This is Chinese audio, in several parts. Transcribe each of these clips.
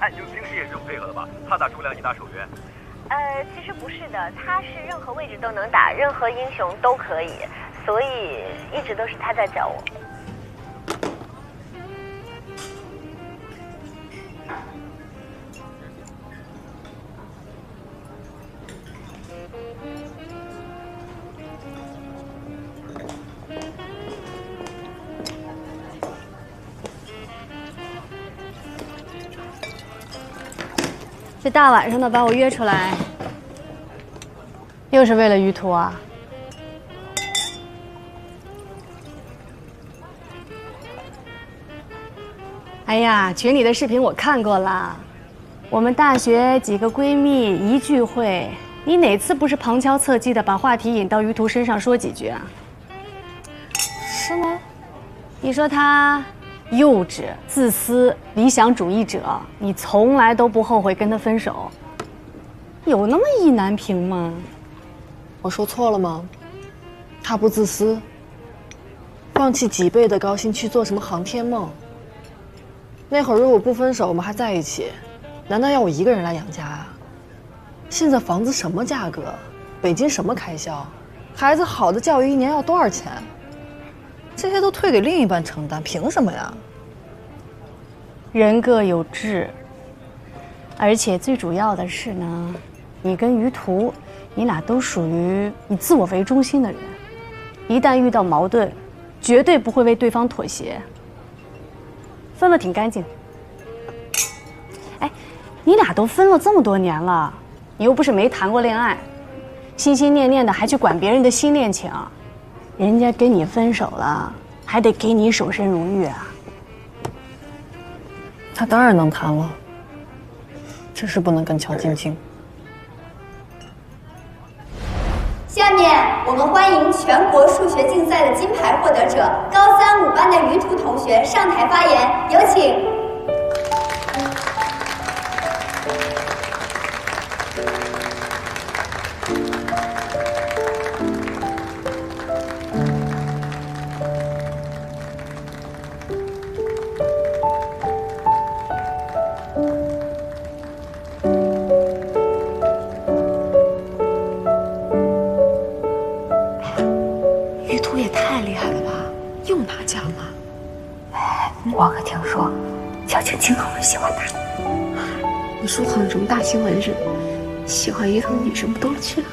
已经平时也是这种配合的吧？他打中粮，你打守约。其实不是的，他是任何位置都能打，任何英雄都可以，所以一直都是他在教我。这大晚上的把我约出来，又是为了于途啊？哎呀，群里的视频我看过了，我们大学几个闺蜜一聚会，你哪次不是旁敲侧击的把话题引到于途身上说几句啊？是吗？你说他幼稚、自私、理想主义者，你从来都不后悔跟他分手，有那么意难平吗？我说错了吗？他不自私，放弃几倍的高薪去做什么航天梦？那会儿如果不分手，我们还在一起，难道要我一个人来养家啊？现在房子什么价格？北京什么开销？孩子好的教育一年要多少钱？这些都推给另一半承担，凭什么呀？人各有志，而且最主要的是呢，你跟于途，你俩都属于以自我为中心的人，一旦遇到矛盾，绝对不会为对方妥协。分了挺干净。哎，你俩都分了这么多年了，你又不是没谈过恋爱，心心念念的还去管别人的新恋情，人家跟你分手了，还得给你守身如玉啊。他当然能谈了，只是不能跟乔晶晶。下面我们欢迎全国数学竞赛的金牌获得者高三5班的于途同学上台发言，有请。我可听说，乔晶晶很喜欢他。你说好像什么大新闻似的，喜欢于途的女生不多了去了。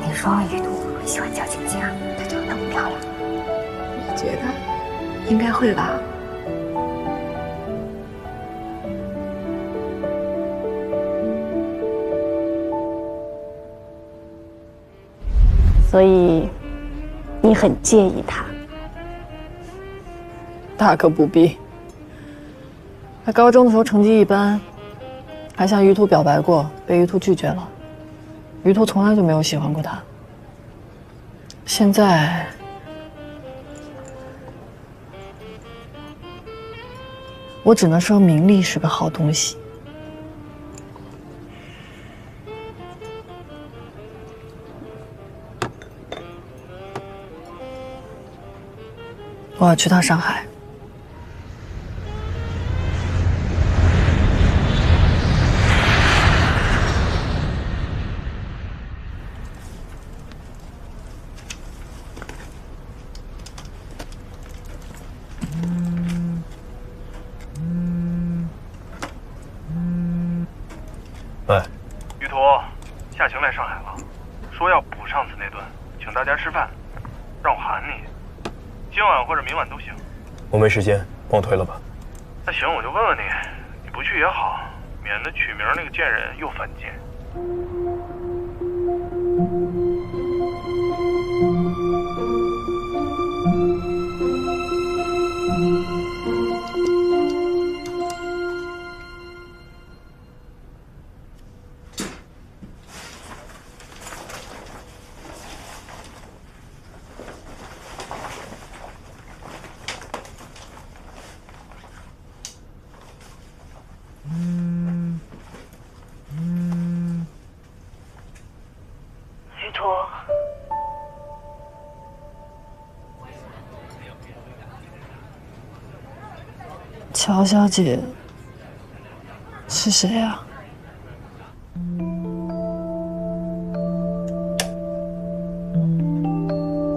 你说于途会不会喜欢乔晶晶啊？她长得那么漂亮。我觉得应该会吧。所以，你很介意他？大可不必。他高中的时候成绩一般，还向于途表白过，被于途拒绝了。于途从来就没有喜欢过他。现在，我只能说名利是个好东西。我要去趟上海。喂，于途，夏晴来上海了，说要补上次那顿，请大家吃饭，让我喊你。今晚或者明晚都行。我没时间，帮我推了吧。那行，我就问问你，你不去也好，免得取名那个贱人又犯贱。于途，乔小姐是谁呀？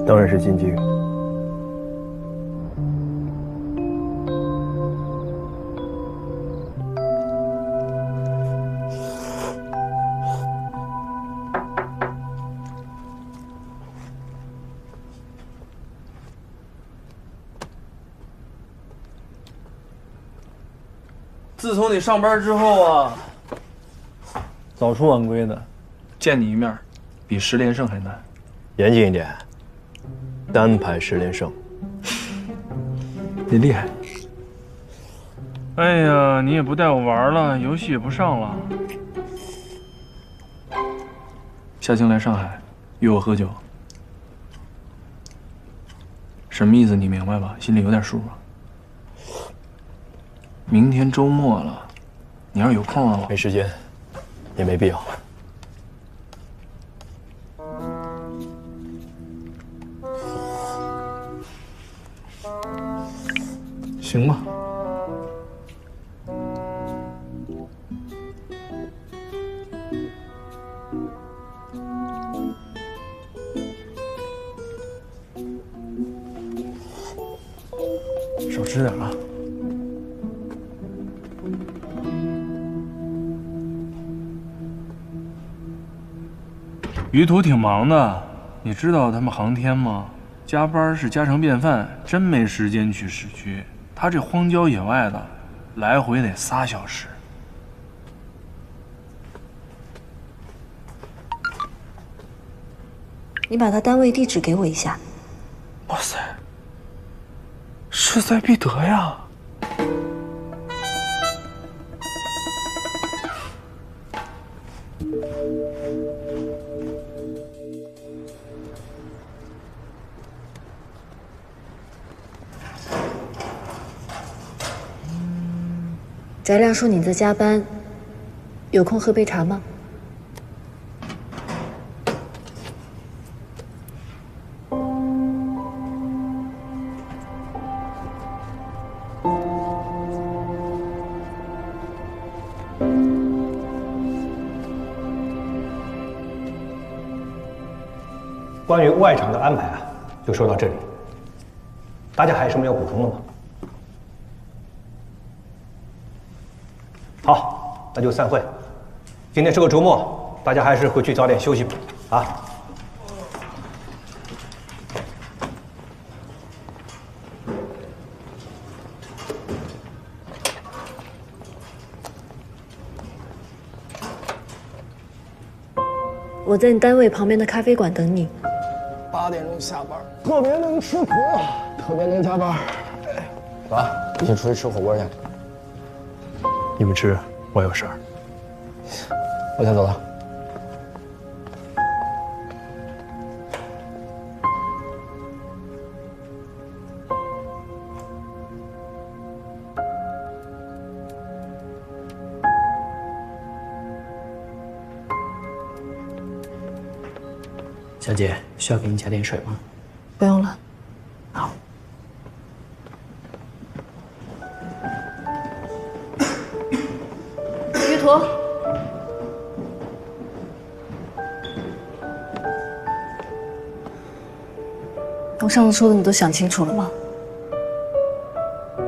当然是金靖。自从你上班之后啊，早出晚归的，见你一面，比10连胜还难。严谨一点，单排10连胜。你厉害。哎呀，你也不带我玩了，游戏也不上了。夏晴来上海约我喝酒，什么意思？你明白吧？心里有点数吧？明天周末了，你要是有空了，没时间，也没必要。行吧。少吃点啊。于途挺忙的，你知道他们航天吗？加班是家常便饭，真没时间去市区。他这荒郊野外的，来回得3小时。你把他单位地址给我一下。哇塞，势在必得呀！翟亮说你在加班，有空喝杯茶吗？关于外场的安排啊，就说到这里。大家还有什么要补充的吗？好，那就散会。今天是个周末，大家还是回去早点休息吧。啊。我在你单位旁边的咖啡馆等你。8点钟下班，特别能吃苦，特别能加班。走啊，一起出去吃火锅去。你们吃，我有事儿。我先走了。小姐，需要给你加点水吗？不用了。好。于途，我上次说的你都想清楚了吗？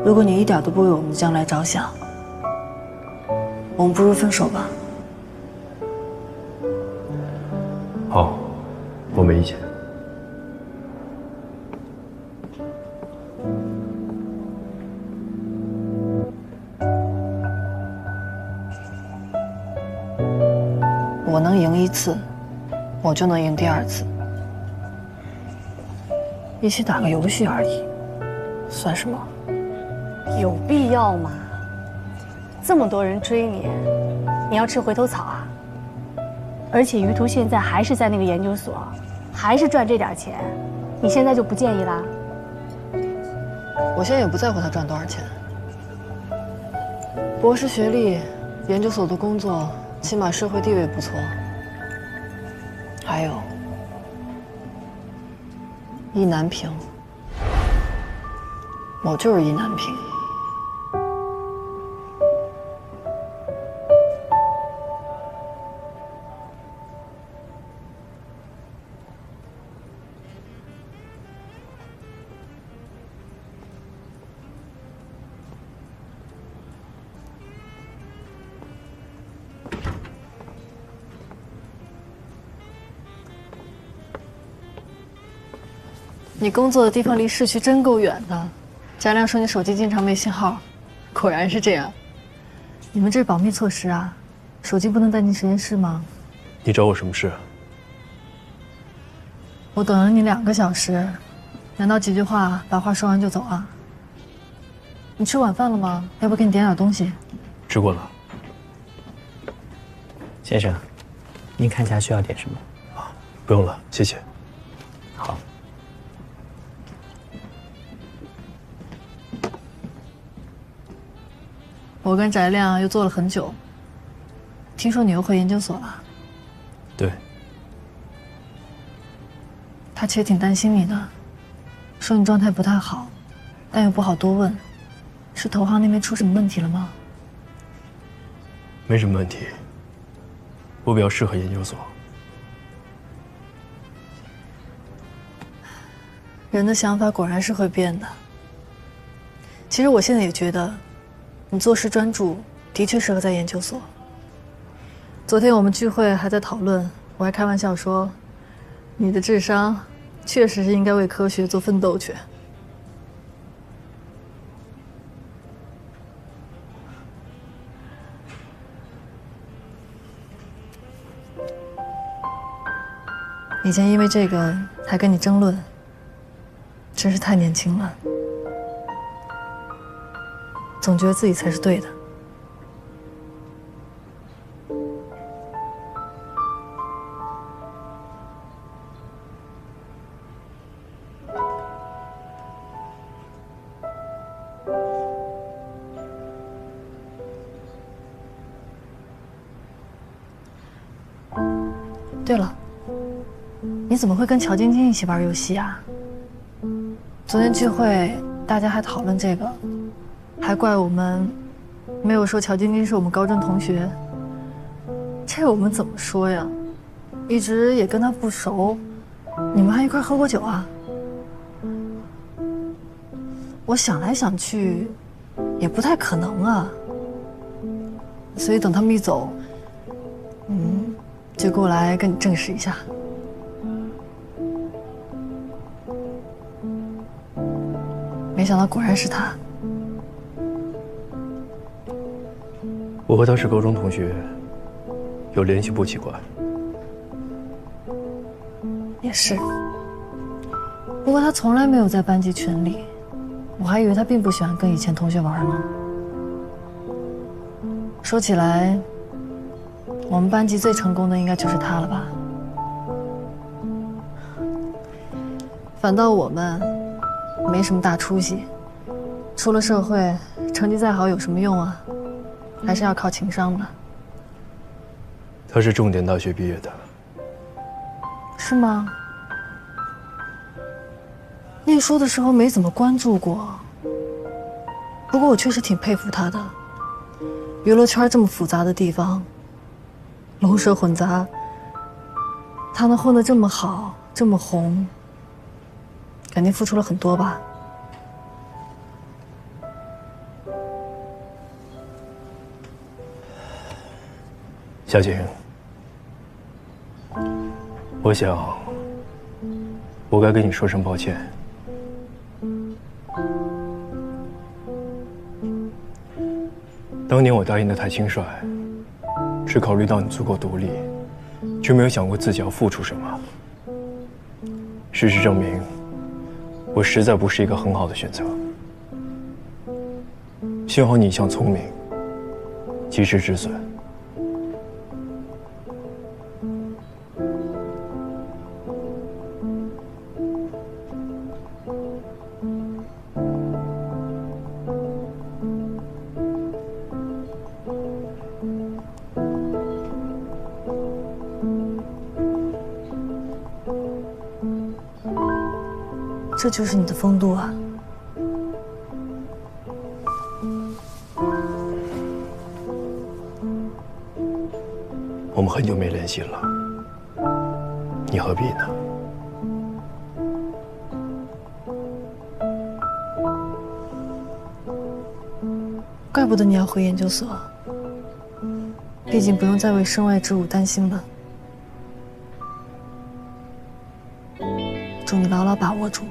如果你一点都不为我们的将来着想，我们不如分手吧。好，我没意见。我能赢1次，我就能赢第2次。一起打个游戏而已，算什么？有必要吗？这么多人追你，你要吃回头草啊？而且于途现在还是在那个研究所，还是赚这点钱，你现在就不介意啦？我现在也不在乎他赚多少钱。博士学历，研究所的工作，起码社会地位不错。还有，意难平，我就是意难平。你工作的地方离市区真够远的。翟亮说你手机经常没信号，果然是这样。你们这是保密措施啊？手机不能带进实验室吗？你找我什么事？我等了你2个小时，难道几句话把话说完就走啊？你吃晚饭了吗？要不给你点点东西？吃过了。先生，您看一下需要点什么？不用了，谢谢。好。我跟翟亮又做了很久，听说你又回研究所了。对。他其实挺担心你的，说你状态不太好，但又不好多问，是投行那边出什么问题了吗？没什么问题，我比较适合研究所。人的想法果然是会变的。其实我现在也觉得，你做事专注，的确适合在研究所。昨天我们聚会还在讨论，我还开玩笑说，你的智商确实是应该为科学做奋斗去。以前因为这个还跟你争论，真是太年轻了，总觉得自己才是对的。对了，你怎么会跟乔晶晶一起玩游戏啊？昨天聚会大家还讨论这个，还怪我们没有说乔晶晶是我们高中同学。这我们怎么说呀？一直也跟她不熟，你们还一块喝过酒啊？我想来想去，也不太可能啊。所以等他们一走，就过来跟你证实一下。没想到果然是他。我和他是高中同学，有联系不奇怪。也是。不过他从来没有在班级群里，我还以为他并不喜欢跟以前同学玩呢。说起来，我们班级最成功的应该就是他了吧？反倒我们没什么大出息，出了社会，成绩再好有什么用啊？还是要靠情商的。他是重点大学毕业的。是吗？念书的时候没怎么关注过，不过我确实挺佩服他的。娱乐圈这么复杂的地方，龙蛇混杂，他能混得这么好，这么红，肯定付出了很多吧？夏晴，我想，我该跟你说声抱歉。当年我答应的太轻率，只考虑到你足够独立，却没有想过自己要付出什么。事实证明，我实在不是一个很好的选择。幸好你一向聪明，及时止损。这就是你的风度啊！我们很久没联系了，你何必呢？怪不得你要回研究所，毕竟不用再为身外之物担心了。祝你牢牢把握住。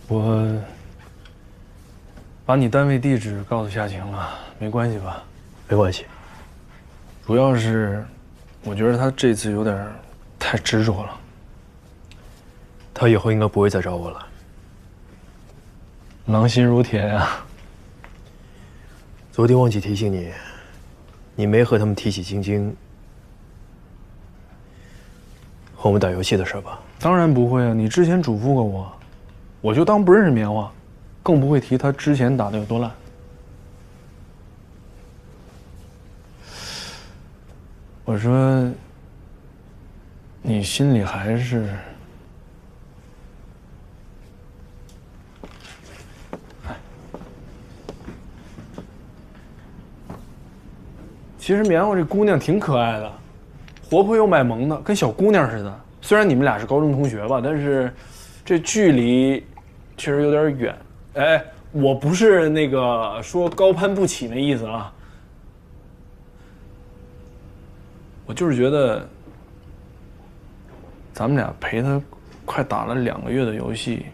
我把你单位地址告诉夏晴了，没关系吧？没关系。主要是，我觉得他这次有点太执着了。他以后应该不会再找我了。狼心如铁呀！昨天忘记提醒你，你没和他们提起晶晶和我们打游戏的事吧？当然不会啊！你之前嘱咐过我，我就当不认识棉花，更不会提他之前打的有多烂。我说，你心里还是……其实棉花这姑娘挺可爱的，活泼又卖萌的，跟小姑娘似的。虽然你们俩是高中同学吧，但是这距离确实有点远。哎，我不是那个说高攀不起那意思啊，我就是觉得咱们俩陪他快打了2个月的游戏，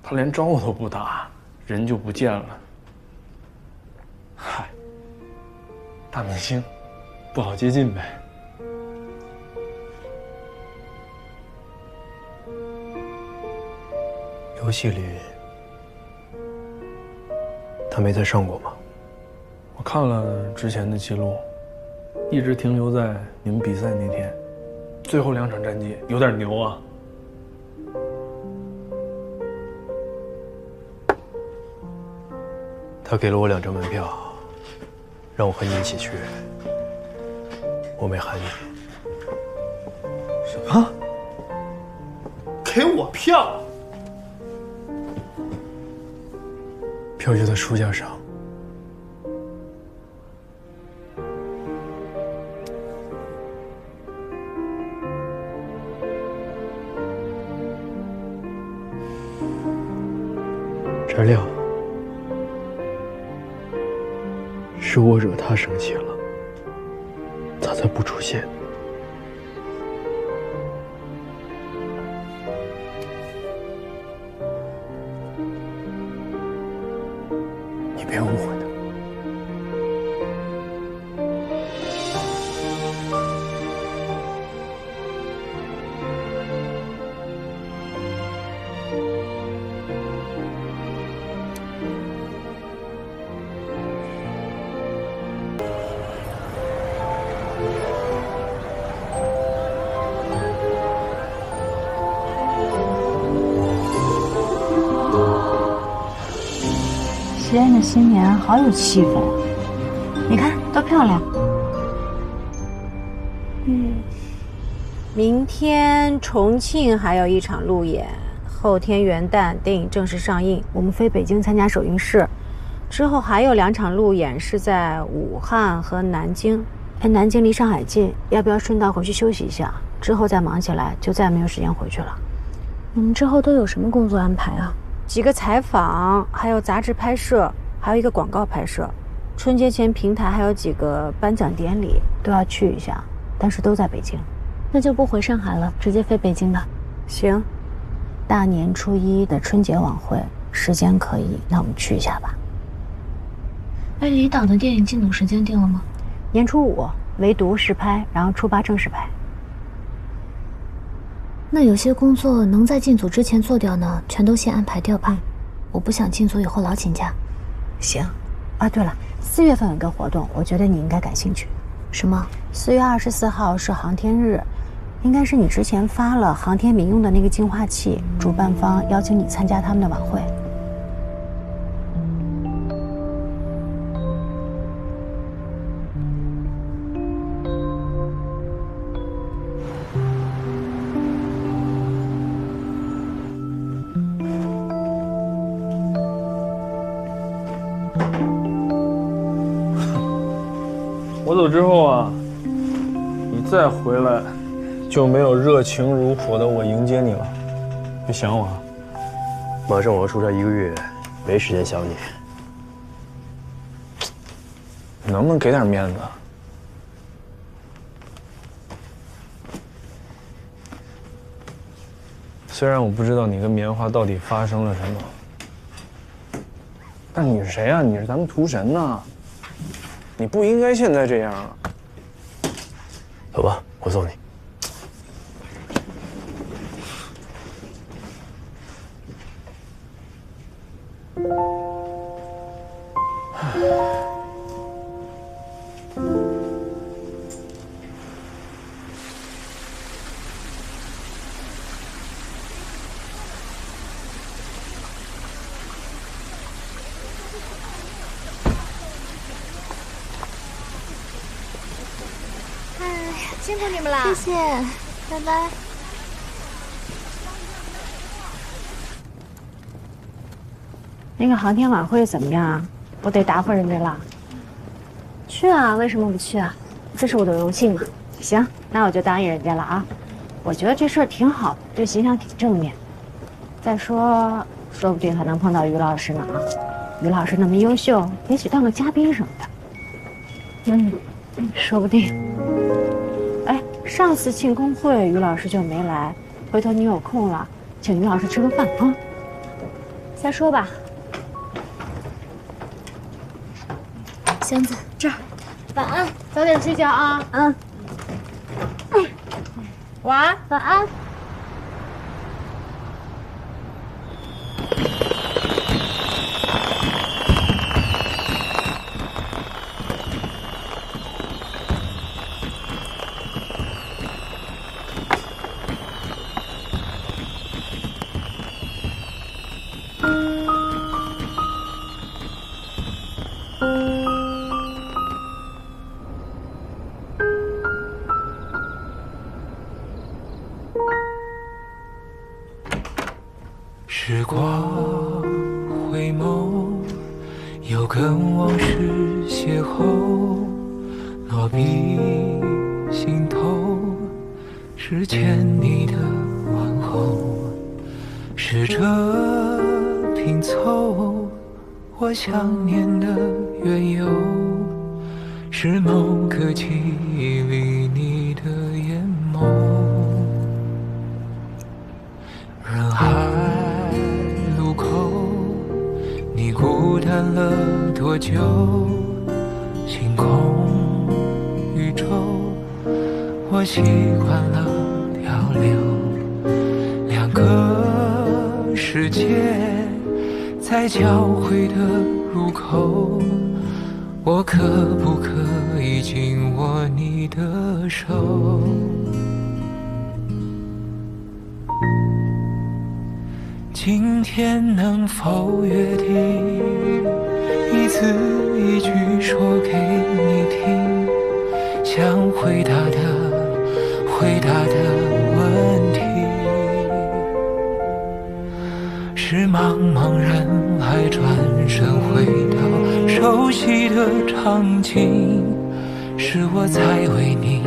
他连招呼都不打，人就不见了。嗨。大明星，不好接近呗。游戏里，他没再上过吗？我看了之前的记录，一直停留在你们比赛那天，最后2场战绩有点牛啊。他给了我2张门票。让我和你一起去，我没喊你。什么？给我票？票就在书架上。翟亮。是我惹他生气了，他才不出现。你别误会他。西安的新年好有气氛啊！你看，多漂亮。明天重庆还有一场路演，后天元旦电影正式上映，我们飞北京参加首映式，之后还有2场路演是在武汉和南京。哎，南京离上海近，要不要顺道回去休息一下？之后再忙起来就再没有时间回去了。你们之后都有什么工作安排啊？几个采访，还有杂志拍摄，还有一个广告拍摄。春节前平台还有几个颁奖典礼都要去一下，但是都在北京。那就不回上海了，直接飞北京吧。行。大年初1的春节晚会，时间可以，那我们去一下吧。哎，离岛的电影进组时间定了吗？年初5唯独试拍，然后初8正式拍。那有些工作能在进组之前做掉呢，全都先安排掉吧。我不想进组以后老请假。行。啊，对了，4月份有个活动，我觉得你应该感兴趣。什么？4月24号是航天日，应该是你之前发了航天民用的那个净化器，主办方邀请你参加他们的晚会。我走之后啊，你再回来，就没有热情如火的我迎接你了。别想我啊！马上我要出差1个月，没时间想你。你能不能给点面子？虽然我不知道你跟棉花到底发生了什么，但你是谁啊？你是咱们屠神呐，你不应该现在这样啊。走吧，我送你。辛苦你们了，谢谢，拜拜。那个航天晚会怎么样？我得答复人家了。去啊，为什么不去啊？这是我的荣幸嘛。行，那我就答应人家了啊。我觉得这事儿挺好的，对形象挺正面。再说，说不定还能碰到于老师呢啊。于老师那么优秀，也许当个嘉宾什么的。说不定。哎，上次庆功会于老师就没来，回头你有空了，请于老师吃个饭啊。再说吧。箱子这儿，晚安，早点睡觉啊。晚安，晚安。时光回眸，又跟往事邂逅，落笔心头，是欠你的问候，试着拼凑我想念的缘由，是某个记忆里你的眼眸，人海路口，你孤单了多久？星空宇宙，我习惯了漂流，两个世界在交汇的入口，我可不可以紧握你的手？今天能否约定，一字一句说给你听，想回答的问题，是茫茫人海转身回到熟悉的场景，是我在为你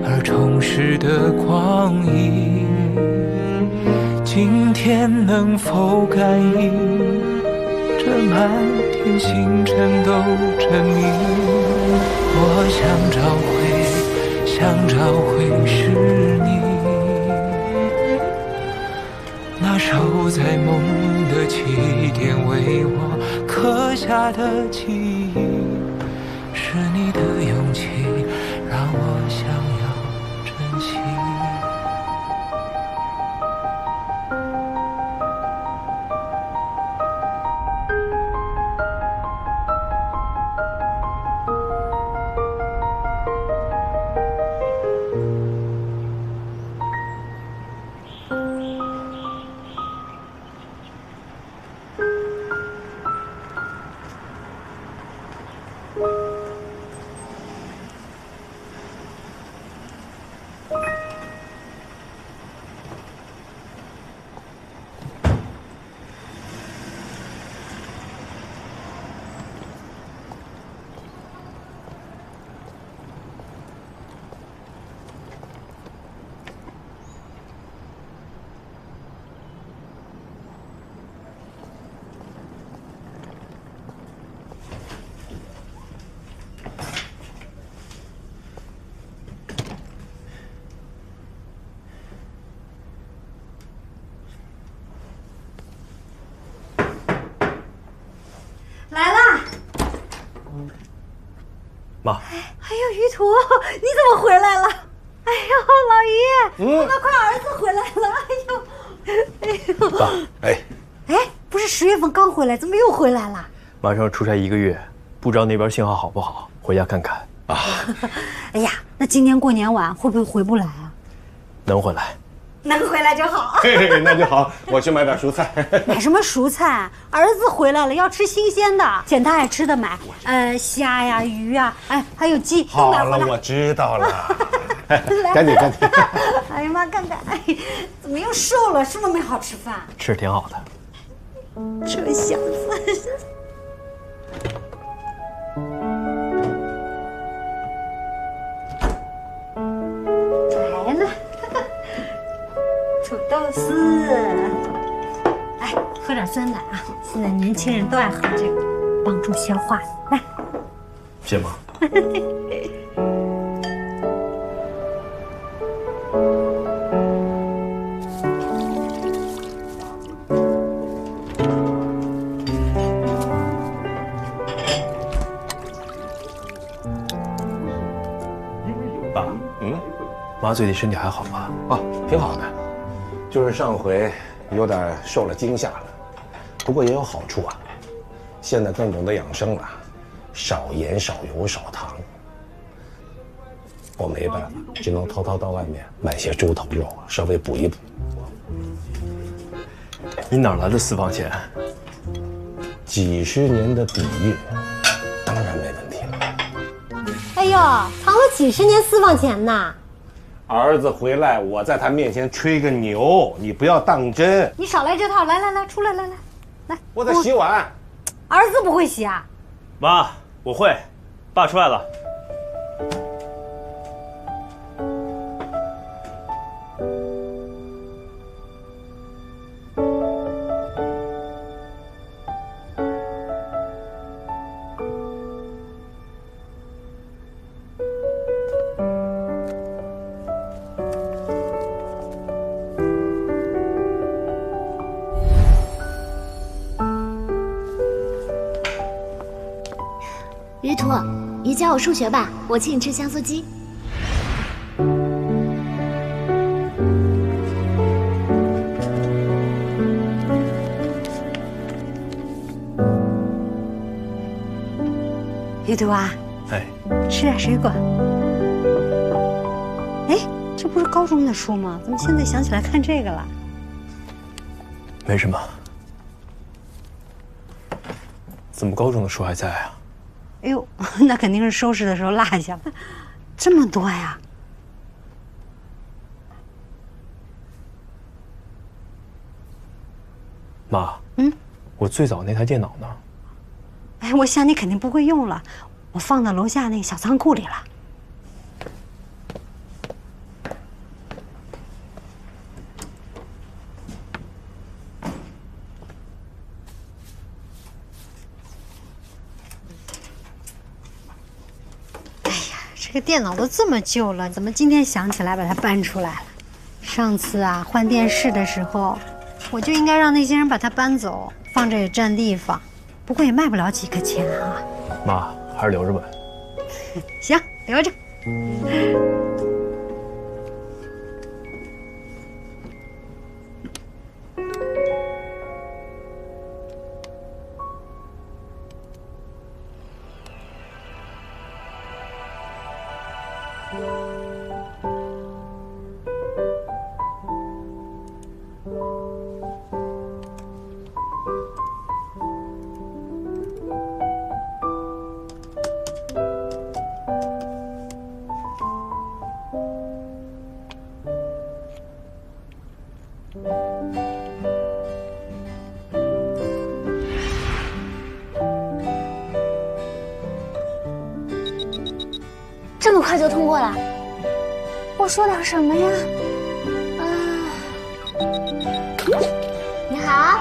而充实的光阴。今天能否感应，这满天星辰都证明，我想找回是你，那守在梦的起点为我刻下的记忆，是你的勇气让我想要珍惜。妈。哎呦，于途，你怎么回来了？哎呦，老爷，快，儿子回来了！哎呦，爸，哎，不是10月份刚回来，怎么又回来了？马上出差1个月，不知道那边信号好不好，回家看看啊。哎呀，那今年过年晚会不会回不来啊？能回来。能回来就好。嘿，那就好，我去买点蔬菜。买什么蔬菜？儿子回来了，要吃新鲜的，捡他爱吃的买。虾呀、鱼呀，哎，还有鸡。好了，我知道了。赶紧。哎呀妈，看看，哎，怎么又瘦了？是不是没好吃饭？吃挺好的。这小子。来了。土豆丝，哎，喝点酸奶啊！现在年轻人都爱喝这个，帮助消化。来，谢妈。爸，妈最近身体还好吗？啊，挺好的。就是上回有点受了惊吓了，不过也有好处啊。现在更懂得养生了，少盐、少油、少糖。我没办法，只能偷偷到外面买些猪头肉，稍微补一补。你哪来的私房钱？几10年的底蕴，当然没问题了。哎呦，藏了几10年私房钱呢？儿子回来，我在他面前吹个牛，你不要当真。你少来这套，来，出来，来。我在洗碗。儿子不会洗啊？妈，我会。爸出来了。于途，你教我数学吧，我请你吃香酥鸡。于途啊，吃点水果。哎，这不是高中的书吗？怎么现在想起来看这个了？没什么。怎么高中的书还在啊？哎呦，那肯定是收拾的时候落下了，这么多呀！妈，我最早那台电脑呢？哎，我想你肯定不会用了，我放到楼下那个小仓库里了。这个电脑都这么旧了，怎么今天想起来把它搬出来了？上次啊换电视的时候，我就应该让那些人把它搬走，放着也占地方，不过也卖不了几个钱啊。妈，还是留着吧。行，留着。这么快就通过了？我说点什么呀？你好。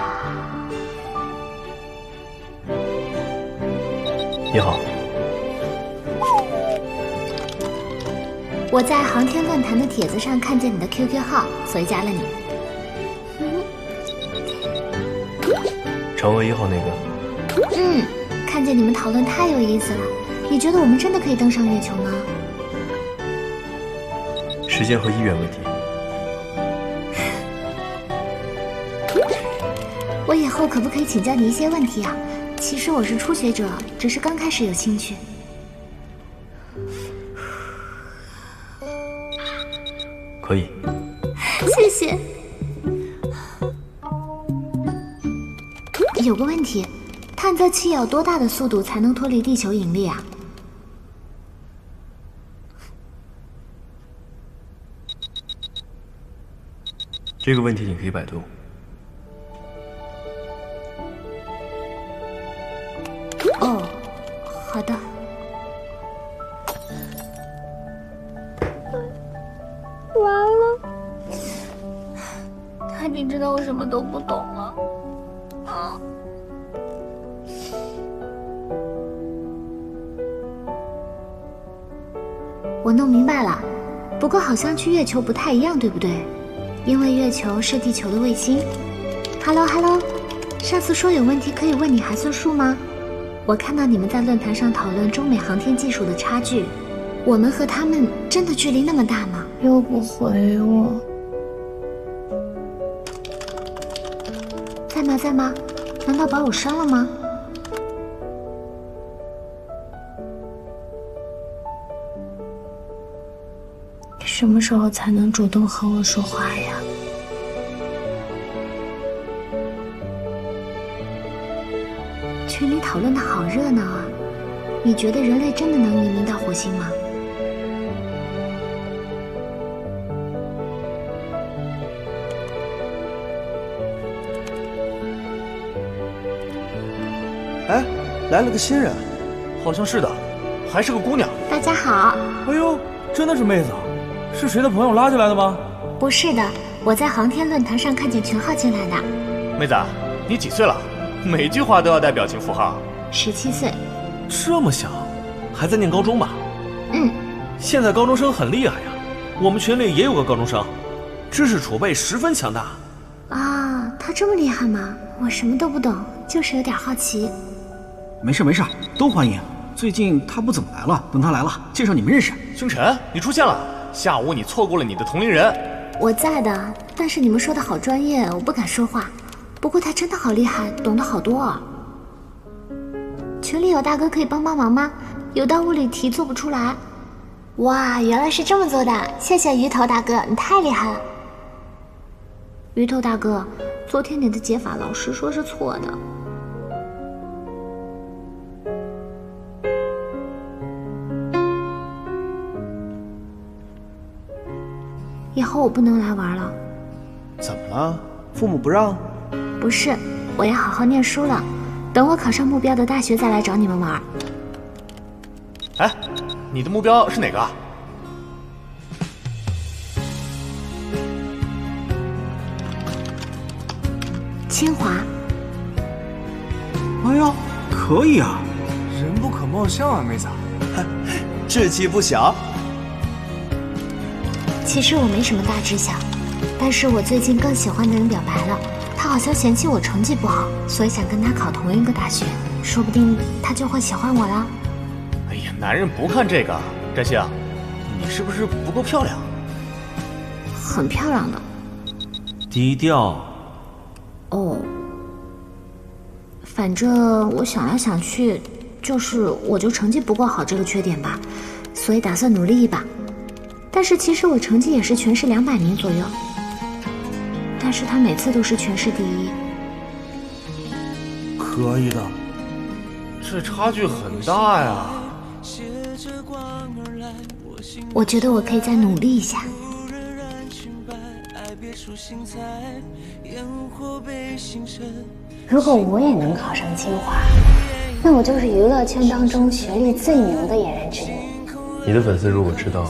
你好。我在航天论坛的帖子上看见你的 QQ 号，所以加了你。嫦娥1号那个？看见你们讨论太有意思了。你觉得我们真的可以登上月球吗？时间和意愿问题。我以后可不可以请教你一些问题啊？其实我是初学者，只是刚开始有兴趣。可以。谢谢。有个问题，探测器要多大的速度才能脱离地球引力啊？这个问题你可以百度。哦，好的。完了，他已经知道我什么都不懂了。我弄明白了，不过好像去月球不太一样，对不对？因为月球是地球的卫星。Hello， 上次说有问题可以问你还算数吗？我看到你们在论坛上讨论中美航天技术的差距，我们和他们真的距离那么大吗？又不回我。在吗？在吗？难道把我删了吗？什么时候才能主动和我说话呀？群里讨论的好热闹啊！你觉得人类真的能移民到火星吗？哎，来了个新人，好像是的，还是个姑娘。大家好。哎呦，真的是妹子，是谁的朋友拉进来的吗？不是的，我在航天论坛上看见群号进来的。妹子，你几岁了？每句话都要带表情符号。17岁。这么小，还在念高中吧？嗯。现在高中生很厉害呀，我们群里也有个高中生，知识储备十分强大。啊，他这么厉害吗？我什么都不懂，就是有点好奇。没事没事，都欢迎。最近他不怎么来了，等他来了，介绍你们认识。星辰，你出现了。下午你错过了你的同龄人。我在的，但是你们说的好专业，我不敢说话。不过他真的好厉害，懂得好多啊。群里有大哥可以帮帮忙吗？有道物理题做不出来。哇，原来是这么做的，谢谢鱼头大哥，你太厉害了。鱼头大哥，昨天你的解法老师说是错的。以后我不能来玩了。怎么了？父母不让？不是，我要好好念书了，等我考上目标的大学再来找你们玩。哎，你的目标是哪个？清华。哎呀，可以啊！人不可貌相啊，妹子，志气不小。其实我没什么大志向，但是我最近更喜欢的人表白了，他好像嫌弃我成绩不好，所以想跟他考同一个大学，说不定他就会喜欢我了。哎呀，男人不看这个。占星，你是不是不够漂亮？很漂亮的。低调。哦，反正我想来想去，我就成绩不够好这个缺点吧，所以打算努力一把。但是其实我成绩也是全市200名左右，但是他每次都是全市第一。可以的，这差距很大呀。我觉得我可以再努力一下。如果我也能考上清华，那我就是娱乐圈当中学历最牛的演员之一。你的粉丝如果知道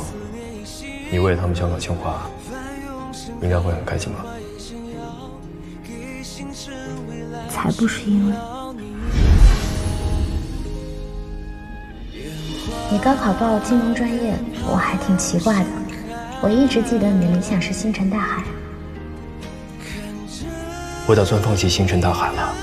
你为了他们想考清华，应该会很开心吧？才不是因为。你高考报金融专业，我还挺奇怪的。我一直记得你的理想是星辰大海。我打算放弃星辰大海了。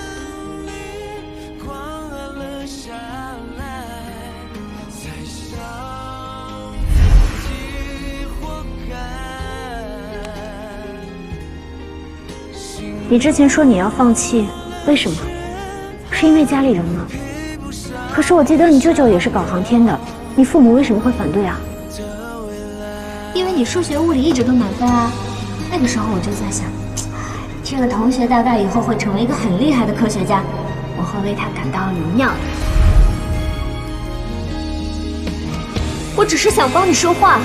你之前说你要放弃，为什么？是因为家里人吗？可是我记得你舅舅也是搞航天的，你父母为什么会反对啊？因为你数学物理一直都满分啊。那个时候我就在想，这个同学大概以后会成为一个很厉害的科学家，我会为他感到荣耀的。我只是想帮你说话，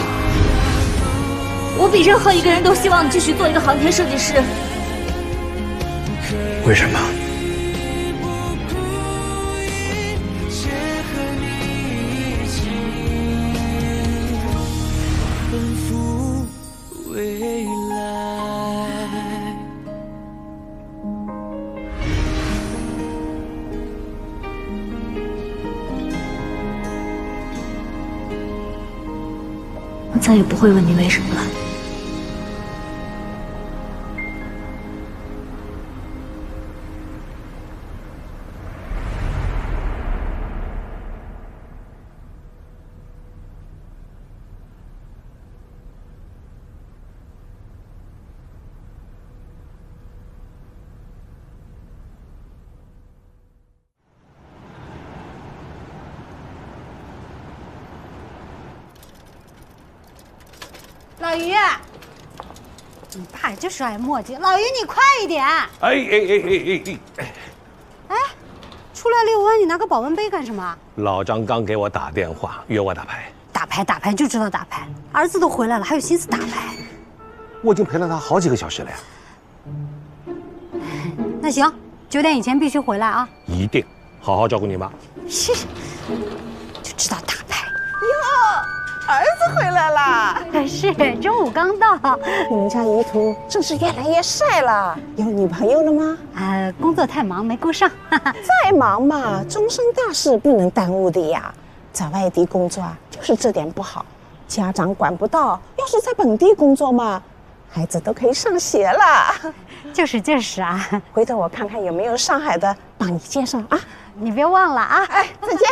我比任何一个人都希望你继续做一个航天设计师。为什么？我再也不会问你为什么了。老于，你爸就是爱墨迹。老于，你快一点！哎，出来遛弯，你拿个保温杯干什么？老张刚给我打电话，约我打牌。打牌就知道打牌，儿子都回来了，还有心思打牌？我已经陪了他好几个小时了呀。那行，9点以前必须回来啊！一定，好好照顾你妈。是，就知道打牌。儿子回来啦！是，中午刚到。你们家怡图真是越来越帅了，有女朋友了吗？工作太忙没顾上。再忙嘛，终身大事不能耽误的呀。在外地工作啊，就是这点不好，家长管不到。要是在本地工作嘛，孩子都可以上学了。就是啊。回头我看看有没有上海的，帮你介绍啊。你别忘了啊。哎，再见。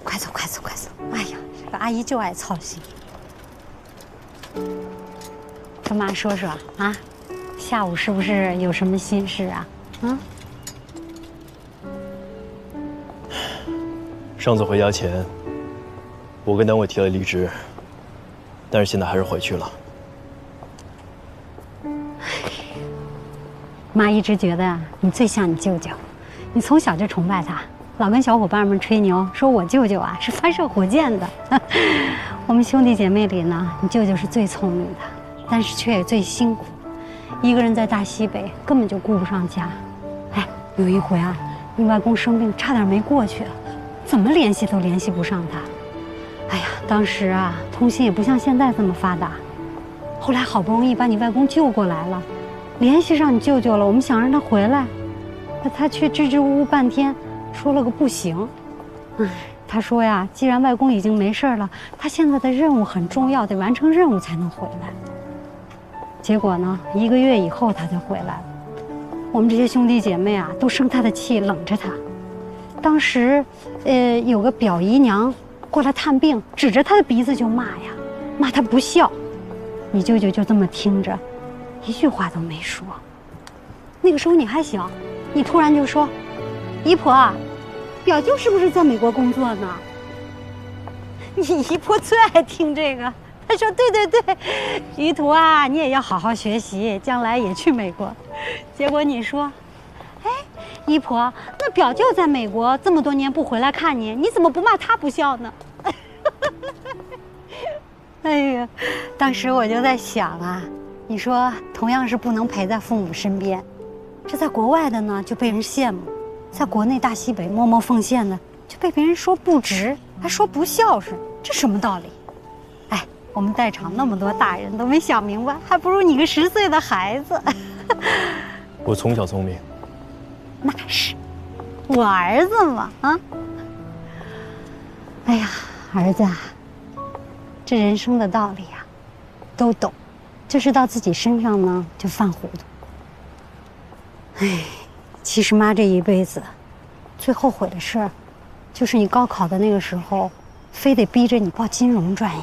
快走！哎呀，这个阿姨就爱操心。跟妈说说啊，下午是不是有什么心事啊？上次回家前，我跟单位提了离职，但是现在还是回去了。妈一直觉得你最像你舅舅，你从小就崇拜他。老跟小伙伴们吹牛，说我舅舅啊是发射火箭的。我们兄弟姐妹里呢，你舅舅是最聪明的，但是却也最辛苦。一个人在大西北，根本就顾不上家。哎，有一回啊，你外公生病，差点没过去，怎么联系都联系不上他。哎呀，当时啊，通信也不像现在这么发达。后来好不容易把你外公救过来了，联系上你舅舅了，我们想让他回来，可他却支支吾吾半天。说了个不行，他说呀，既然外公已经没事了，他现在的任务很重要，得完成任务才能回来。结果呢，1个月以后他才回来了。我们这些兄弟姐妹啊，都生他的气，冷着他。当时，有个表姨娘过来探病，指着他的鼻子就骂呀，骂他不孝。你舅舅就这么听着，一句话都没说。那个时候你还小，你突然就说。姨婆，表舅是不是在美国工作呢？你姨婆最爱听这个，她说：“对，于图啊，你也要好好学习，将来也去美国。”结果你说：“哎，姨婆，那表舅在美国这么多年不回来看你，你怎么不骂他不孝呢？”哎呀，当时我就在想啊，你说同样是不能陪在父母身边，这在国外的呢就被人羡慕。在国内大西北默默奉献的，就被别人说不值，还说不孝顺，这什么道理？哎，我们在场那么多大人都没想明白，还不如你个10岁的孩子。我从小聪明。那是，我儿子嘛啊！哎呀，儿子啊，这人生的道理啊，都懂，就是到自己身上呢就犯糊涂。哎。其实妈这一辈子，最后悔的事儿，就是你高考的那个时候，非得逼着你报金融专业。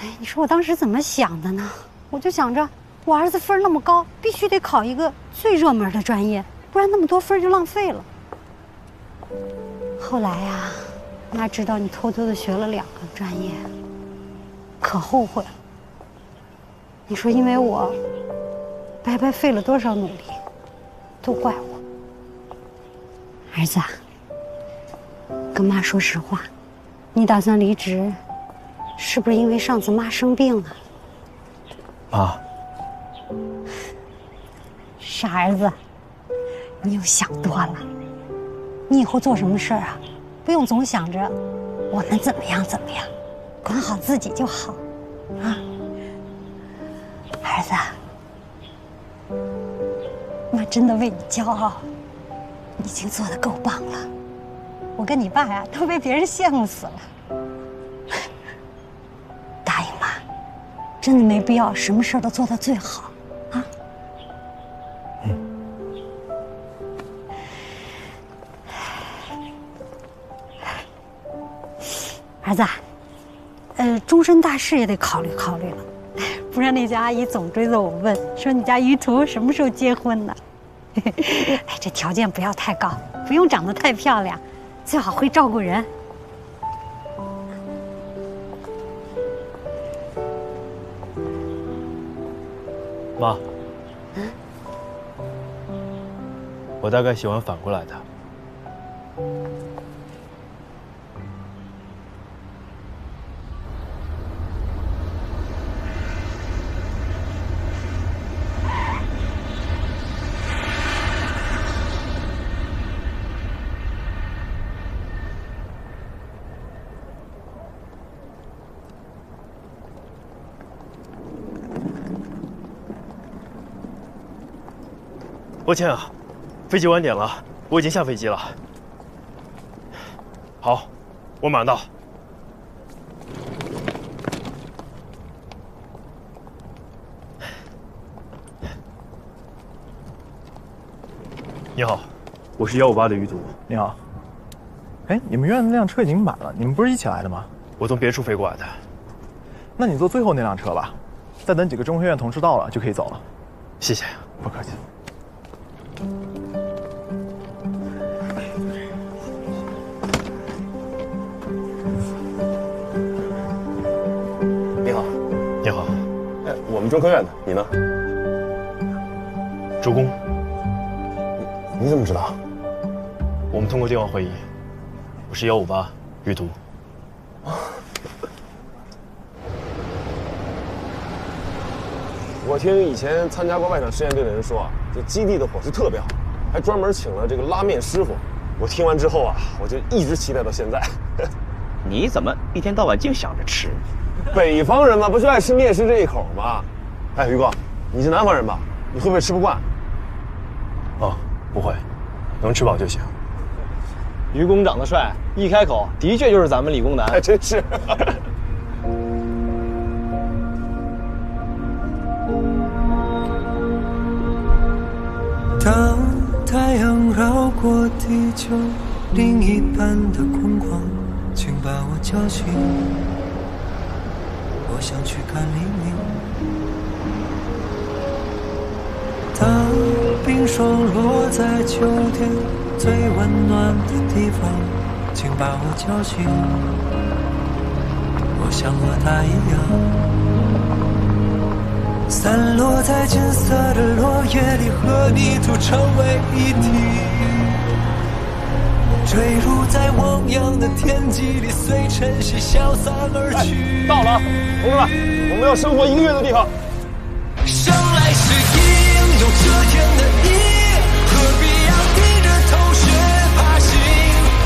哎，你说我当时怎么想的呢？我就想着，我儿子分那么高，必须得考一个最热门的专业，不然那么多分就浪费了。后来呀，妈知道你偷偷的学了2个专业，可后悔了。你说因为我白白费了多少努力，都怪我。儿子啊，跟妈说实话，你打算离职，是不是因为上次妈生病了？妈，傻儿子，你又想多了。你以后做什么事儿啊，不用总想着我们怎么样怎么样，管好自己就好，啊。儿子，妈真的为你骄傲，你已经做得够棒了。我跟你爸呀，都被别人羡慕死了。答应妈，真的没必要什么事儿都做到最好，啊。儿子，终身大事也得考虑考虑了。不然那家阿姨总追着我问，说你家于途什么时候结婚呢？哎，这条件不要太高，不用长得太漂亮，最好会照顾人。妈，我大概喜欢反过来的。抱歉啊，飞机晚点了，我已经下飞机了。好，我马上到。你好，我是158的于途。你好。哎，你们院子那辆车已经满了，你们不是一起来的吗？我从别处飞过来的。那你坐最后那辆车吧，再等几个中科院同事到了就可以走了。谢谢。不客气。你好，你好。哎，我们中科院的，你呢？周工。你怎么知道？我们通过电话会议。我是158于途。我听以前参加过外场实验队的人说啊，这基地的伙食特别好，还专门请了这个拉面师傅。我听完之后啊，我就一直期待到现在。你怎么一天到晚净想着吃？北方人嘛，不就爱吃面食这一口吗？哎，于哥，你是南方人吧？你会不会吃不惯？哦，不会，能吃饱就行。于工长得帅，一开口的确就是咱们理工男，还真是。当太阳绕过地球另一半的空旷，请把我叫醒，我想去看黎明。当冰霜落在秋天最温暖的地方，请把我叫醒，我像和他一样，散落在金色的落叶里，和泥土成为一体，坠入在汪洋的天际里，随晨曦消散而去。到了啊，同志们，我们要生活1个月的地方。生来是应有这天的意，何必要低着头学爬行？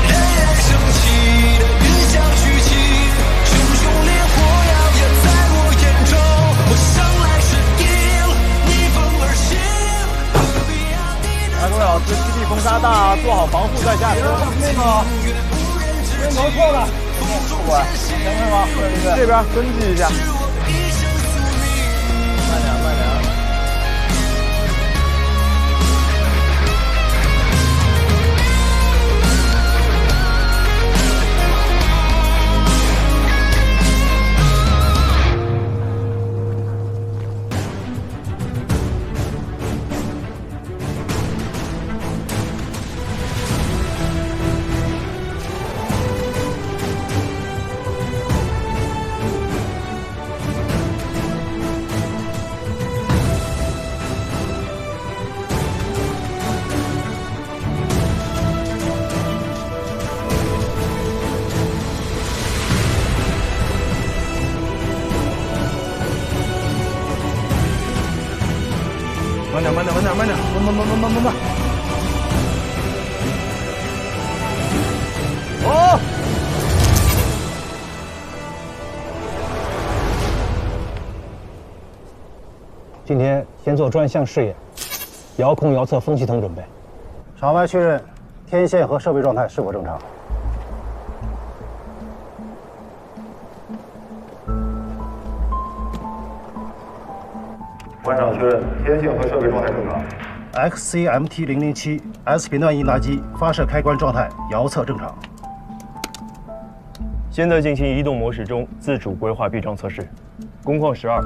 冉冉升起的云想聚集，熊熊烈火燎原在我眼中。我生来是应逆风而行，何必要低着头。各位老师，基地风沙大，做好防护再下车。那个镜头错了，过来，前面吗？这边登记一下。慢点，慢点。慢！哦！今天先做专项试验，遥控遥测风系统准备。场外确认，天线和设备状态是否正常？官场确认，天线和设备状态正常。XCMT 007 S 频段应答机发射开关状态遥测正常。现在进行移动模式中自主规划避障测试。工况12，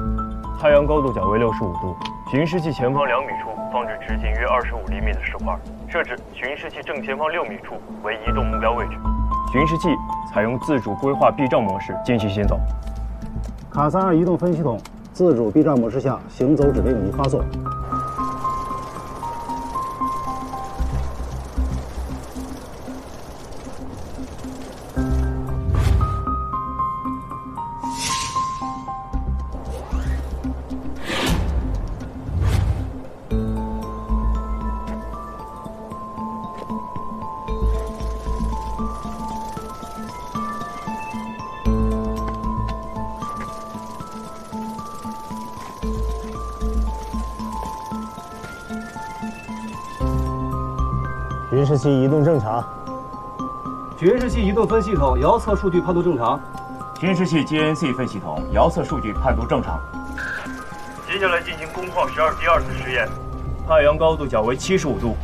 太阳高度角为65度，巡视器前方2米处放置直径约25厘米的石块，设置巡视器正前方6米处为移动目标位置。巡视器采用自主规划避障模式进行行走。卡萨尔移动分系统自主避障模式下，行走指令已发送。巡视器移动正常。巡视器移动分系统遥测数据判读正常。巡视器 GNC 分系统遥测数据判读正常。接下来进行工况12第2次实验，太阳高度角为75度。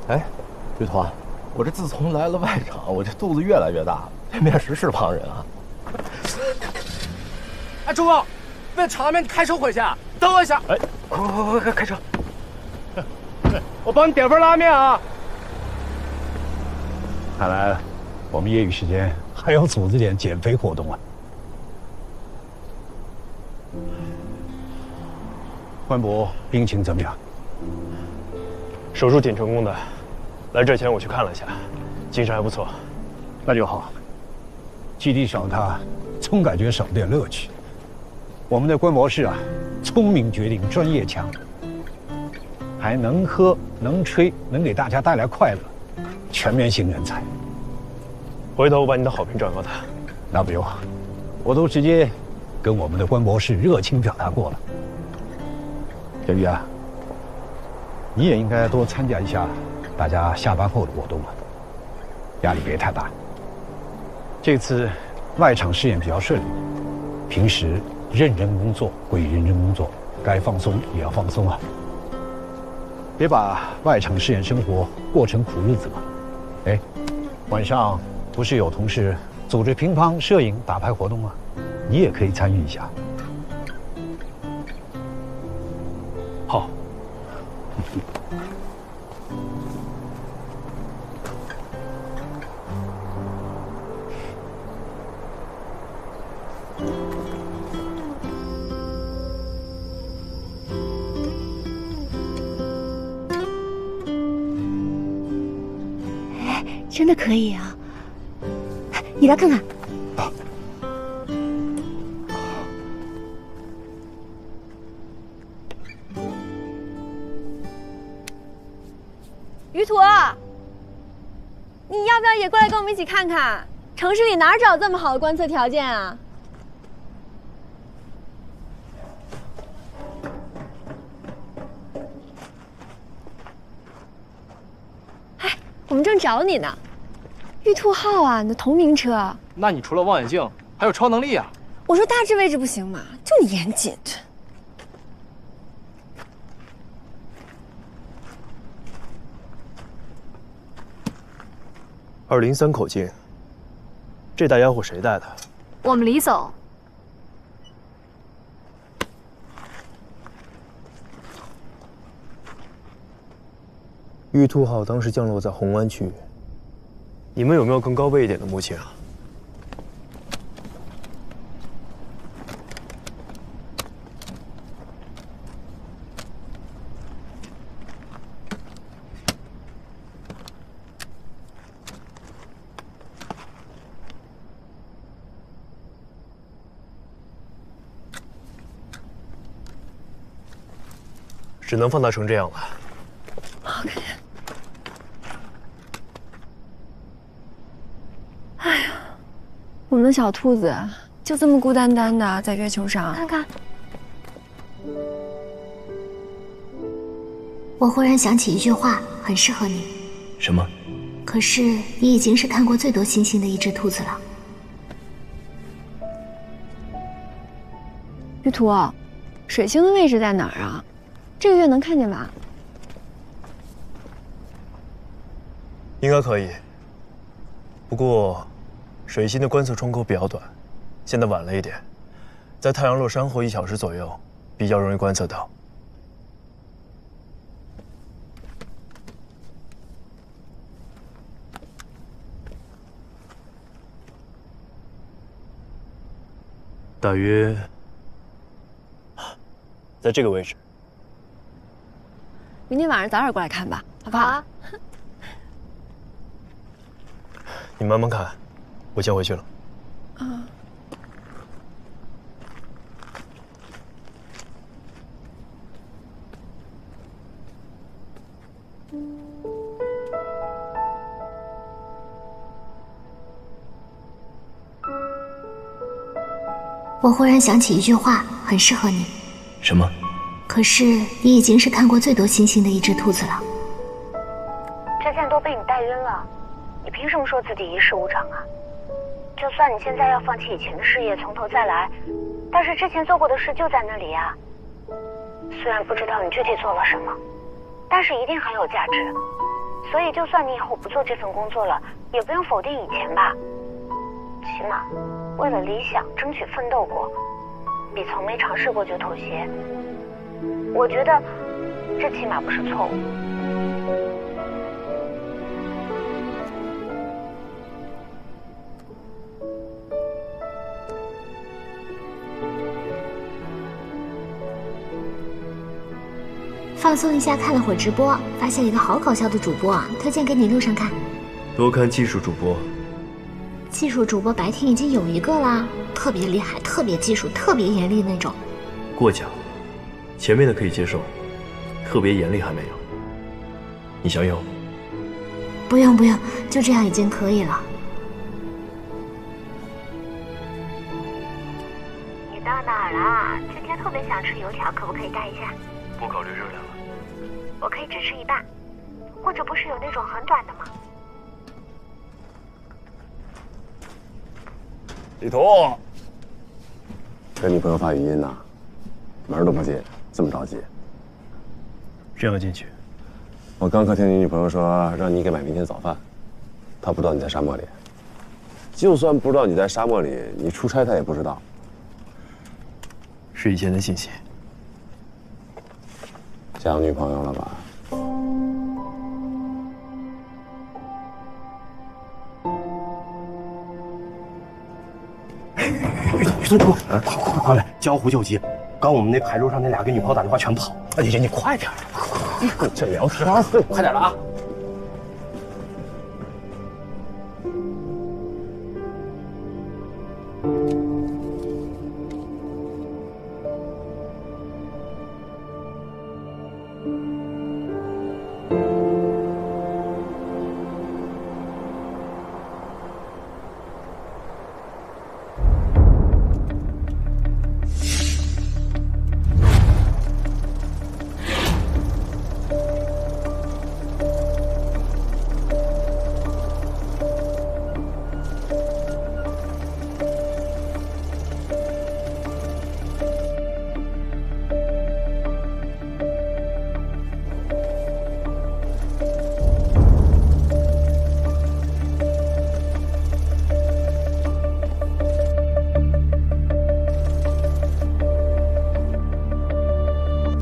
哎，玉团，我这自从来了外场，我这肚子越来越大了，这面食是旁人啊。哎，周哥，为场面开车回去，等我一下。哎，快开车！我帮你点份拉面啊。看来我们业余时间还要组织点减肥活动啊。关博病情怎么样？手术挺成功的，来这前我去看了一下，精神还不错。那就好。基地少他，总感觉少点乐趣。我们的关博士啊，聪明绝顶，专业强，还能喝能吹，能给大家带来快乐，全面型人才。回头我把你的好评转告他。那不用，我都直接跟我们的关博士热情表达过了。小玉啊，你也应该多参加一下大家下班后的活动啊，压力别太大。这次外场试验比较顺利，平时认真工作归认真工作，该放松也要放松啊，别把外场试验生活过成苦日子嘛。哎，晚上不是有同事组织乒乓、摄影、打牌活动吗？你也可以参与一下。好。真的可以啊！你来看看。于途，你要不要也过来跟我们一起看看？城市里哪找这么好的观测条件啊？我们正找你呢，玉兔号啊，你的同名车。那你除了望远镜，还有超能力啊！我说大致位置不行吗？就你严谨。 203口径，这带烟火谁带的？我们李总。玉兔号当时降落在红湾区，你们有没有更高位一点的模型啊？只能放大成这样了。OK。哎呀，我们的小兔子就这么孤单单的在月球上，看看。我忽然想起一句话，很适合你。什么？可是你已经是看过最多星星的一只兔子了。玉图，水星的位置在哪儿啊？这个月能看见吧？应该可以。不过，水星的观测窗口比较短，现在晚了一点，在太阳落山后1小时左右，比较容易观测到。大约在这个位置。明天晚上早点过来看吧，好不好？好。你慢慢看，我先回去了。嗯。我忽然想起一句话，很适合你。什么？可是你已经是看过最多星星的一只兔子了。之前都被你带晕了，你凭什么说自己一事无成啊？就算你现在要放弃以前的事业，从头再来，但是之前做过的事就在那里呀。虽然不知道你具体做了什么，但是一定很有价值。所以就算你以后不做这份工作了，也不用否定以前吧。起码为了理想争取奋斗过，比从没尝试过就妥协，我觉得这起码不是错误。放松一下，看了会儿直播，发现了一个好搞笑的主播啊，推荐给你路上看。多看技术主播。技术主播白天已经有一个啦，特别厉害，特别技术，特别严厉那种。过奖，前面的可以接受，特别严厉还没有。你想有？不用不用，就这样已经可以了。你到哪儿了？今天特别想吃油条，可不可以带一下？不考虑热量了。我可以只吃一半，或者不是有那种很短的吗？李图，跟女朋友发语音呢，门都不接，这么着急？这样进去。我刚可听你女朋友说让你给买明天早饭，她不知道你在沙漠里。就算不知道你在沙漠里，你出差她也不知道。是以前的信息。交女朋友了吧？于宗主，快来，江湖救急！刚我们那牌楼上那俩给女朋友打电话全跑。哎呀，你快点！这聊天，快点了啊！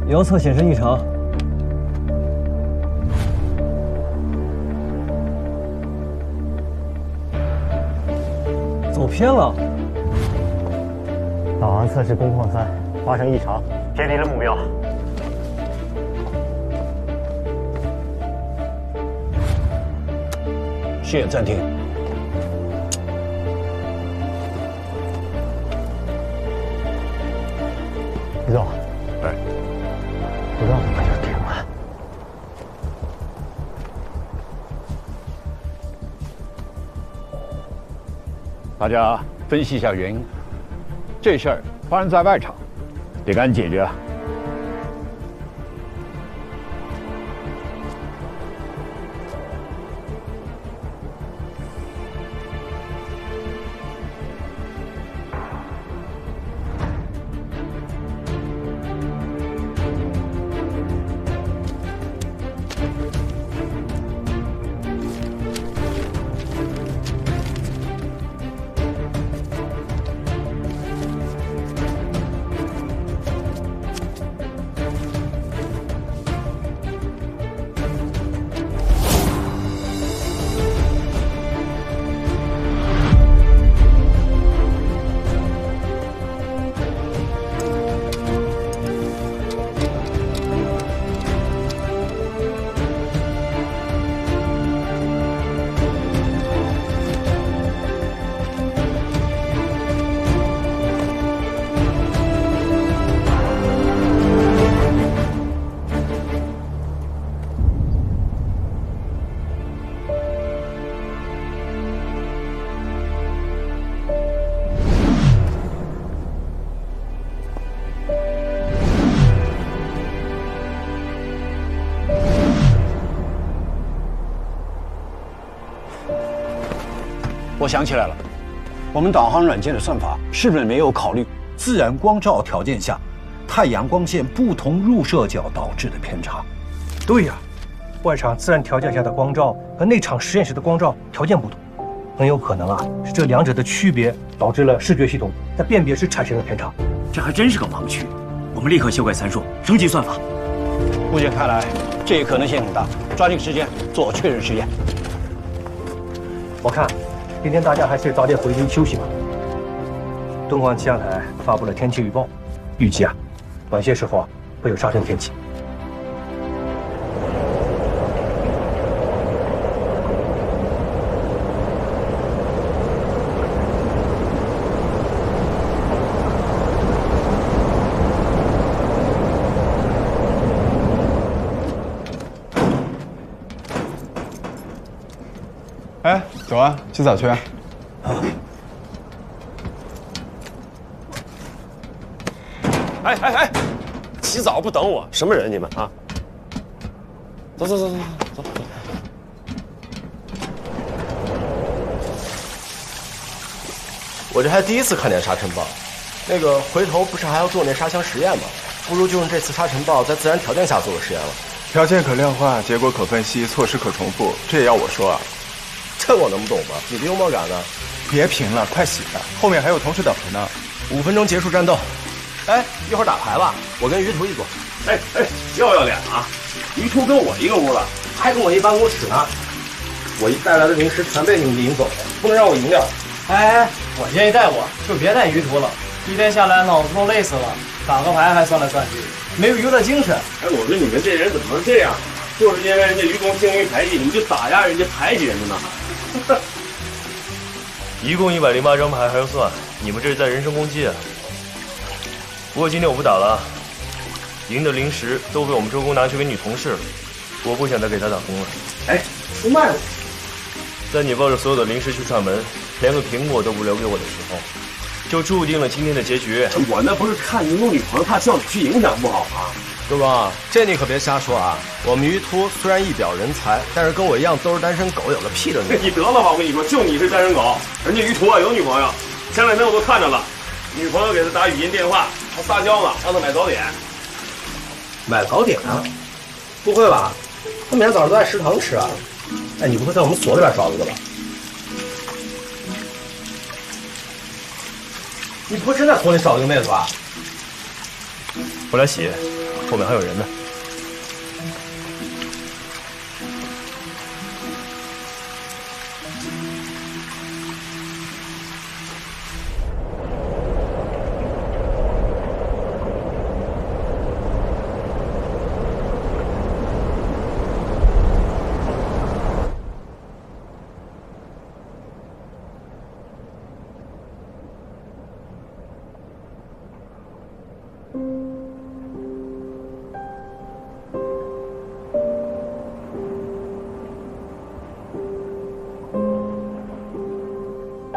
遥测显示异常，走偏了。导航测试工况3发生异常，偏离了目标。视野暂停。李总，哎，不让快点给大家分析一下原因。这事儿发生在外场，得赶紧解决。我想起来了，我们导航软件的算法是不是没有考虑自然光照条件下太阳光线不同入射角导致的偏差？对呀，外场自然条件下的光照和内场实验室的光照条件不同，很有可能是这两者的区别导致了视觉系统在辨别时产生的偏差。这还真是个盲区，我们立刻修改参数，升级算法。目前看来，这一可能性很大，抓紧时间做确认实验。我看今天大家还是早点回去休息吧。敦煌气象台发布了天气预报，预计晚些时候会有沙尘天气。哎，走啊，洗澡去。哎，洗澡不等我，什么人你们啊？走。我这还第一次看见沙尘暴，那个回头不是还要做那沙箱实验吗？不如就用这次沙尘暴在自然条件下做个实验了。条件可量化，结果可分析，措施可重复，这也要我说啊？这我能不懂吗？你的幽默感呢？别贫了，快洗了，后面还有同事等着呢。5分钟结束战斗。哎，一会儿打牌吧，我跟于途一组。哎，要脸啊！于途跟我一个屋了，还跟我一办公室呢。我一带来的零食全被你们领走了，不能让我赢掉。哎，我建议带我，就别带于途了，一天下来脑子都累死了，打个牌还算来算去，没有娱乐精神。哎，我说你们这人怎么能这样？就是因为人家于公精于排挤，你们就打压人家、排挤人家呢？一共108张牌还要算，你们这是在人身攻击啊！不过今天我不打了，赢的零食都被我们周公拿去给女同事了，我不想再给她打工了。哎，出卖我！在你抱着所有的零食去串门，连个苹果都不留给我的时候，就注定了今天的结局。我那不是看你有女朋友，怕叫你去影响不好吗？周公，这你可别瞎说啊！我们于途虽然一表人才，但是跟我一样都是单身狗，有个屁的女。你得了吧！我跟你说，就你是单身狗，人家于途有女朋友，前2天我都看着了，女朋友给他打语音电话，还撒娇呢，让他买早点。买早点啊？不会吧？他每天早上都在食堂吃啊？哎，你不会在我们所里边找一个吧？你不会真在所里找一个妹子吧？我来洗，后面还有人呢。